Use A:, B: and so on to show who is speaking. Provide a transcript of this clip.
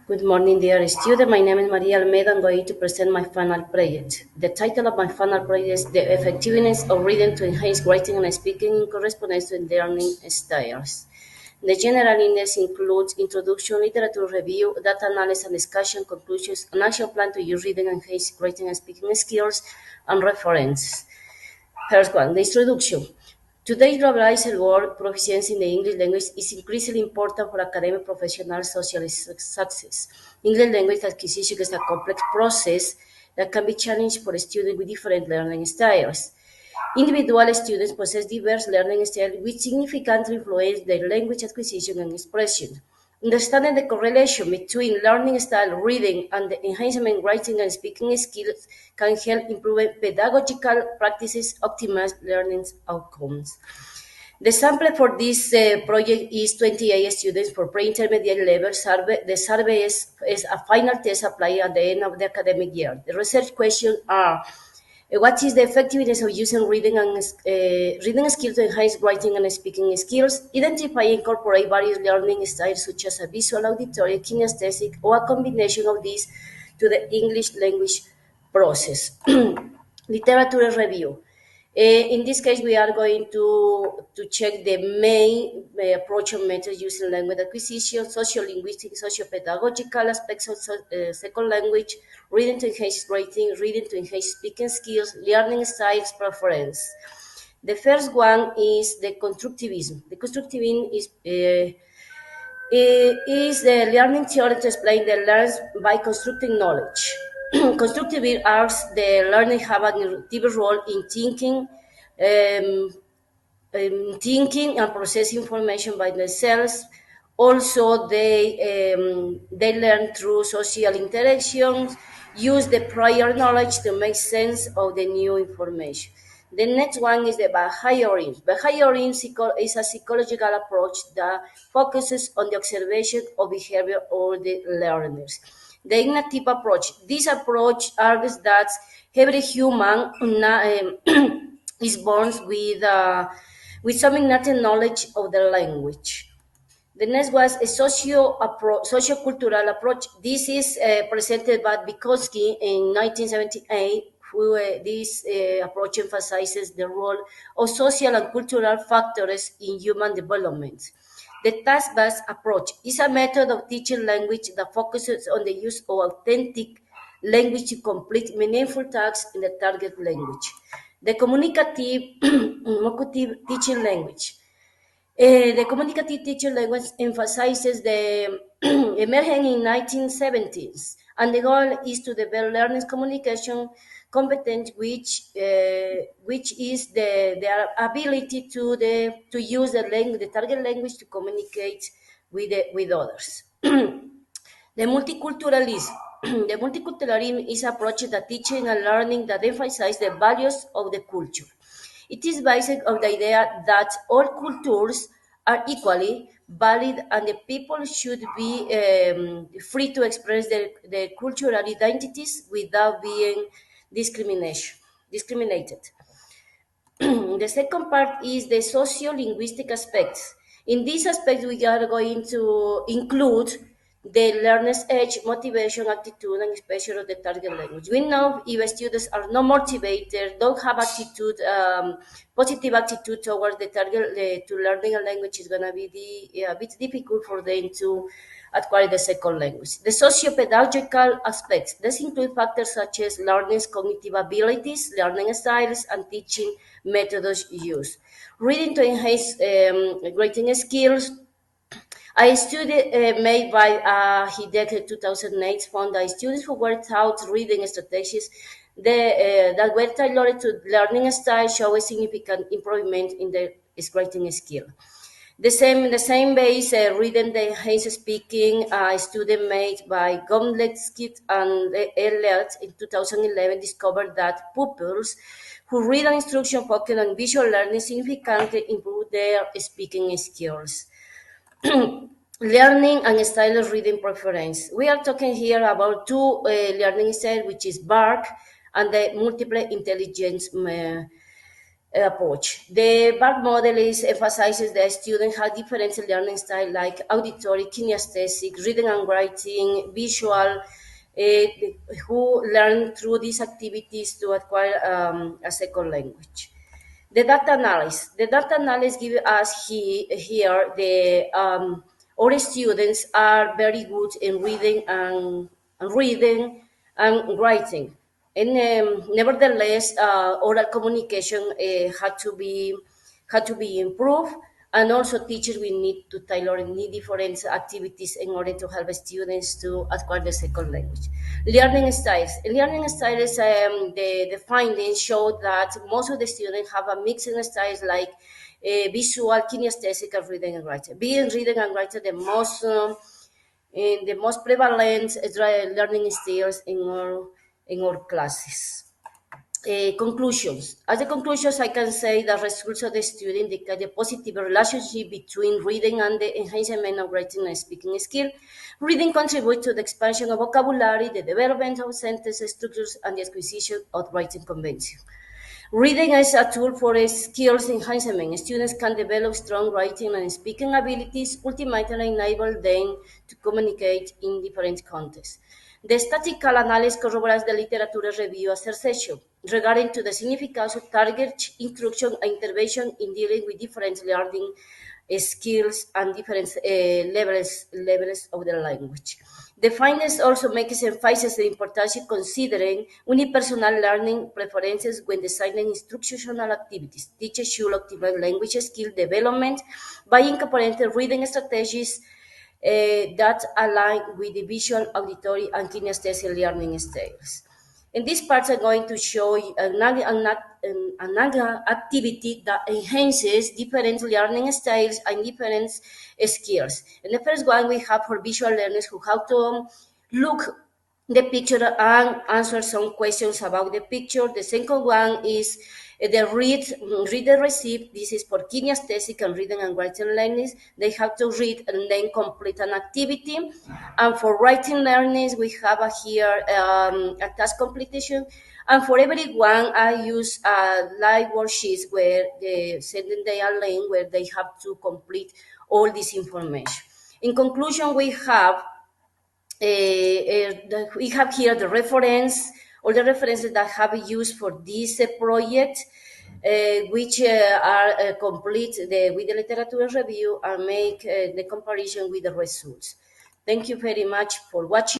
A: Good morning, dear student. My name is Maria Almeida. I'm going to present my final project. The title of my final project is The Effectiveness of Reading to Enhance Writing and Speaking in Correspondence to Learning Styles. The general index includes introduction, literature review, data analysis and discussion, conclusions, an action plan to use reading and enhance writing and speaking skills, and reference. First one, the introduction. Today's globalized world, proficiency in the English language is increasingly important for academic, professional, social success. English language acquisition is a complex process that can be challenging for students with different learning styles. Individual students possess diverse learning styles which significantly influence their language acquisition and expression. Understanding the correlation between learning style, reading, and the enhancement writing and speaking skills can help improve pedagogical practices, optimize learning outcomes. The sample for this project is 28 students for pre-intermediate level survey. The survey is a final test applied at the end of the academic year. The research questions are: what is the effectiveness of using reading skills to enhance writing and speaking skills? Identify and incorporate various learning styles such as a visual, auditory, kinesthetic, or a combination of these to the English language process. Literature review. In this case, we are going to check the main approach and methods used in language acquisition, sociolinguistic, socio-pedagogical aspects of second language, reading to enhance writing, reading to enhance speaking skills, learning styles preference. The first one is the constructivism. The constructivism is the learning theory to explain the learns by constructing knowledge. Constructivism asks the learning have an active role in um, thinking and processing information by themselves. Also, they learn through social interactions, use the prior knowledge to make sense of the new information. The next one is the behaviorism. Behaviorism is a psychological approach that focuses on the observation of behavior of the learners. The ignitive approach. This approach argues that every human is born with some innate knowledge of the language. The next was a socio-cultural approach. This is presented by Vygotsky in 1978, who this approach emphasizes the role of social and cultural factors in human development. The task-based approach is a method of teaching language that focuses on the use of authentic language to complete meaningful tasks in the target language. The communicative teaching language. The communicative teaching language emphasizes the emerging in 1970s, and the goal is to develop learners' communication competence, which is their ability to use the target language to communicate with others. The multiculturalism. The multiculturalism is an approach that teaching and learning that emphasizes the values of the culture. It is based on the idea that all cultures are equally valid and the people should be free to express their cultural identities without being discriminated. The second part is the sociolinguistic aspects. In this aspect, we are going to include the learner's age, motivation, attitude, and expression of the target language. We know if students are not motivated, don't have attitude, positive attitude towards the target to learning a language, is going to be a bit difficult for them to acquire the second language. The socio-pedagogical aspects. This include factors such as learner's cognitive abilities, learning styles, and teaching methods used. Reading to enhance writing skills. A study made by Hideki 2008 found that students who were taught reading strategies that were tailored to learning style show a significant improvement in their writing skill. The same base, reading the enhanced speaking, a student made by Gomletsky and Elliott in 2011 discovered that pupils who read an instruction focused on visual learning significantly improve their speaking skills. Learning and style of reading preference. We are talking here about two learning styles, which is BARC and the multiple intelligence approach. The BARC model emphasizes that students have different learning styles like auditory, kinesthetic, reading and writing, visual, who learn through these activities to acquire a second language. The data analysis. The data analysis gives us here the our students are very good in reading and writing. And nevertheless, oral communication had to be improved, and also teachers will need to tailor need different activities in order to help students to acquire the second language. Learning styles. Learning styles, the findings show that most of the students have a mix in styles like visual, kinesthetic, and reading and writing. Being reading and writing the most prevalent learning styles in our classes. Conclusions. As the conclusions, I can say the results of the student indicate a positive relationship between reading and the enhancement of writing and speaking skill. Reading contributes to the expansion of vocabulary, the development of sentence structures, and the acquisition of writing convention. Reading is a tool for skills enhancement. Students can develop strong writing and speaking abilities, ultimately enable them to communicate in different contexts. The statistical analysis corroborates the literature review assertion regarding to the significance of target instruction and intervention in dealing with different learning skills and different levels of the language. The findings also make emphasis the importance of considering unipersonal learning preferences when designing instructional activities. Teachers should optimize language skill development by incorporating reading strategies that align with the visual, auditory, and kinesthetic learning styles. In this part, I'm going to show you another activity that enhances different learning styles and different skills. In the first one, we have for visual learners who have to look the picture and answer some questions about the picture. The second one is the read the receipt. This is for kinesthetic and reading and writing learners. They have to read and then complete an activity. And for writing learners, we have here a task completion. And for everyone, I use live worksheets where they sending their link where they have to complete all this information. In conclusion, we have here the reference, all the references that have been used for this project, which are complete with the literature review and make the comparison with the results. Thank you very much for watching.